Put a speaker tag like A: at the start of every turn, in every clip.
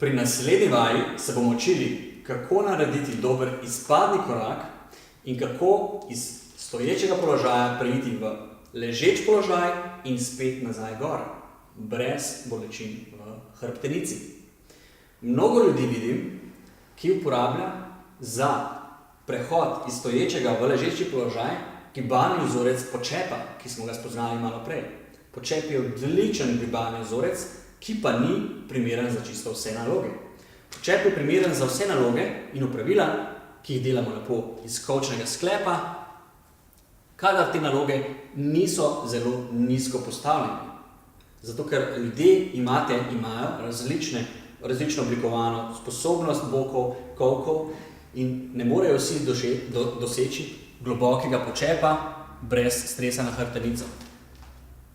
A: Pri naslednji vaji se bomo učili, kako narediti dober izpadni korak in kako iz stoječega položaja preiti v ležeč položaj in spet nazaj gor, brez bolečin v hrbtenici. Mnogo ljudi vidim, ki uporablja za prehod iz stoječega v ležeči položaj gibalni vzorec počepa, ki smo ga spoznali malo prej. Počep je odličen gibalni vzorec, ki pa ni primeren za čisto vse naloge. Počep je primeren za vse naloge in opravila, ki jih delamo lepo iz kolčnega sklepa, kadar te naloge niso zelo nizko postavljene. Zato, ker ljudje imajo različno oblikovano sposobnost bokov, kolkov in ne morejo vsi doseči globokega počepa brez stresa na hrbtenico.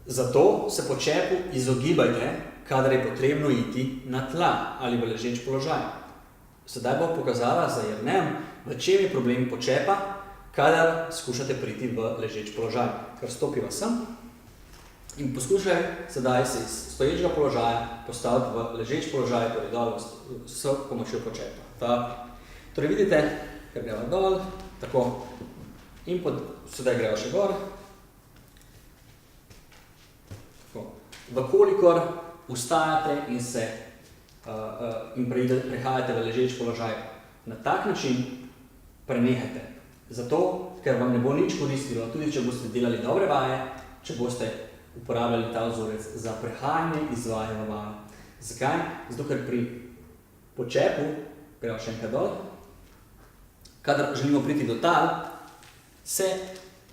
A: Zato se počepu izogibajte, kadar je potrebno iti na tla ali v ležeč položaj. Sedaj bo pokazala za Jernejem, v čem je problem počepa, kadar skušate priti v ležeč položaj. Ker stopiva sem in poskušaj sedaj se iz stoječega položaja postaviti v ležeč položaj, torej dol s pomočjo počepa. Torej vidite, ker greva dol, tako, in sedaj greva še gor. Vkolikor vstajate in prehajate v ležeč položaj na tak način, prenehajte. Zato, ker vam ne bo nič koristilo, tudi če boste delali dobre vaje, če boste uporabljali ta vzorec za prehajanje iz vaje v vajo. Zakaj? Zato, ker pri počepu, greva še enkrat dol, kadar želimo priti do tal, se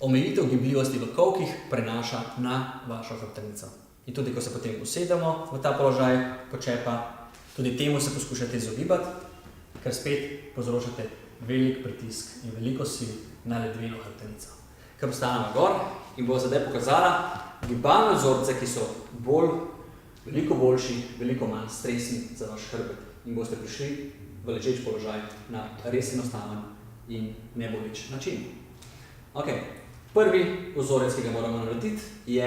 A: omejitev gibljivosti v kolkih prenaša na vašo hrbtenico. In tudi, ko se potem usedemo v ta položaj počepa, tudi temu se poskušate izogibati, ker spet povzročate velik pritisk in veliko sil na ledveno hrbtenico. Ker postanemo gor in bo zdaj pokazala gibalne vzorce, ki so veliko boljši, veliko manj stresni za vaš hrbet in boste prišli v ležeč položaj na res enostaven in neboleč način. Prvi vzorec, ki ga moramo narediti, je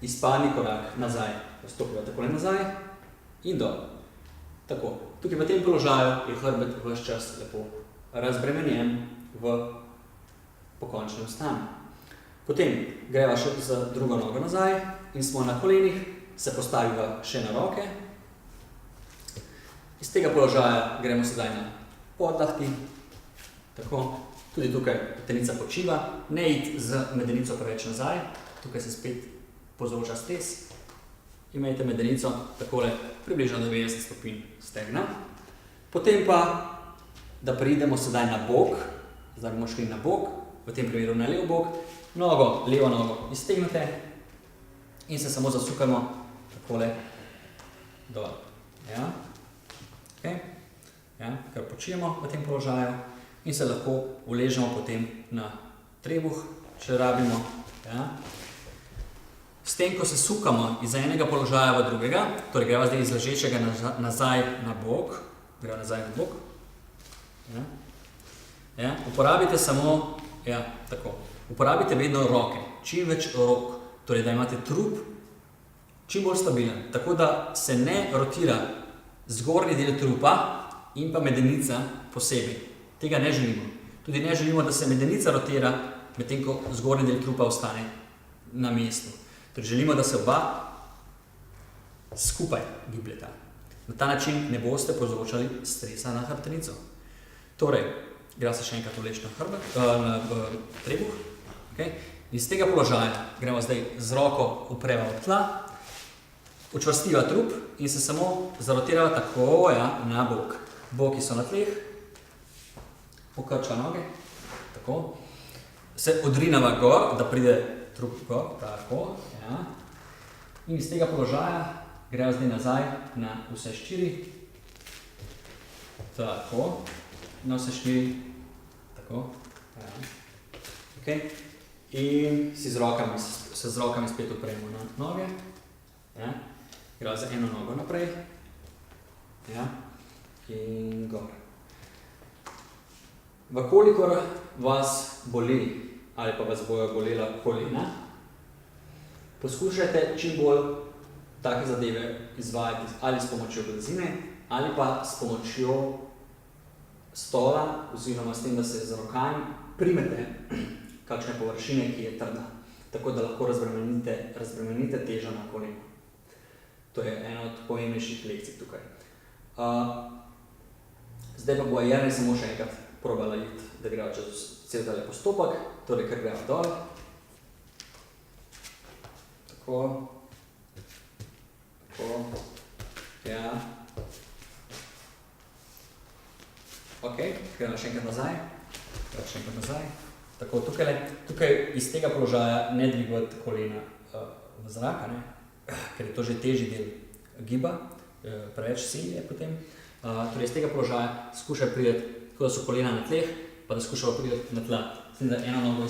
A: izpadni korak nazaj. Stopiva takole nazaj in dol. Tako. Tukaj v tem položaju je hrbet ves čas lepo razbremenjen v pokončnem stanju. Potem greva še z drugo nogo nazaj in smo na kolenih, se postaviva še na roke. Iz tega položaja gremo sedaj na podlahti. Tako. Tudi tukaj hrbtenica počiva. Ne iti z medenico preveč nazaj. Tukaj se spet povzroča stres. Imejte medenico takole približno 90 stopinj stegna. Potem pa, da preidemo sedaj na bok, zdaj bomo šli na bok, v tem primeru na lev bok, levo nogo iztegnete in se samo zasukamo takole dol. Kar počijemo v tem položaju in se lahko uležemo potem na trebuh, če rabimo. S tem, ko se sukamo iz enega položaja v drugega, torej greva zdaj iz ležečega nazaj na bok, uporabite samo, uporabite vedno roke, čim več rok, torej da imate trup čim bolj stabilen, tako da se ne rotira zgornji del trupa in pa medenica posebej. Tega ne želimo. Tudi ne želimo, da se medenica rotira, medtem ko zgornji del trupa ostane na mestu. Torej želimo, da se oba skupaj gibljeta. Na ta način ne boste povzročali stresa na hrbtenico. Torej, greva se še enkrat uleči na trebuh. Iz tega položaja gremo zdaj z roko upreva v tla, učvrstiva trup in se samo zarotirava tako na bok. Boki so na tleh, pokrča noge, tako. Se odrinava gor, da pride trup gor, tako. In iz tega položaja greva zdaj nazaj na vse štiri. Tako. Na vse štiri. Tako. In se z rokami spet opremo na noge. Greva za eno nogo naprej. In gor. Vkolikor vas boli ali pa vas bojo bolela kolena, poskušajte čim bolj take zadeve izvajati ali s pomočjo blazine, ali pa s pomočjo stola, oziroma s tem, da se z rokami primete kakšne površine, ki je trda, tako da lahko razbremenite težo na kolenu. To je ena od pomembnejših lekcij tukaj. Zdaj pa bo Jernej samo še enkrat probala iti, da greva čez cel tale postopek, torej kar greva dol. Tako. Ja. Ok, greva še enkrat nazaj. Tako, tukaj iz tega položaja ne dvigovati kolena v zrak, ker je to že težji del giba, preveč sil je potem. Torej iz tega položaja skušaj priti, tako da so kolena na tleh, pa da skušava priti na tla. S tem, da eno nogo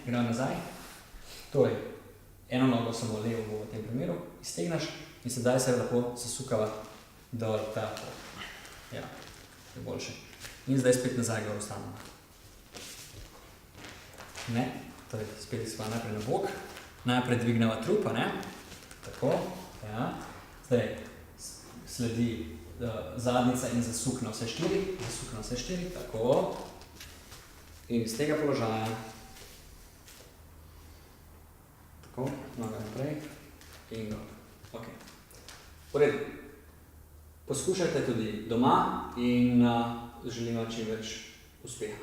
A: greva nazaj. Torej, eno nogo samo levo bo v tem primeru, iztegnaš in sedaj se lahko zasukava dol tako. Ja, je boljše. In zdaj spet nazaj gor ostanemo. Torej spet izva najprej na bok, najprej dvigneva trup, tako, ja. Zdaj sledi zadnica in zasukna vse štiri, tako. In iz tega položaja, tako, noga naprej in gor. Ok. V redu. Poskušajte tudi doma in želim vam čim več uspeha.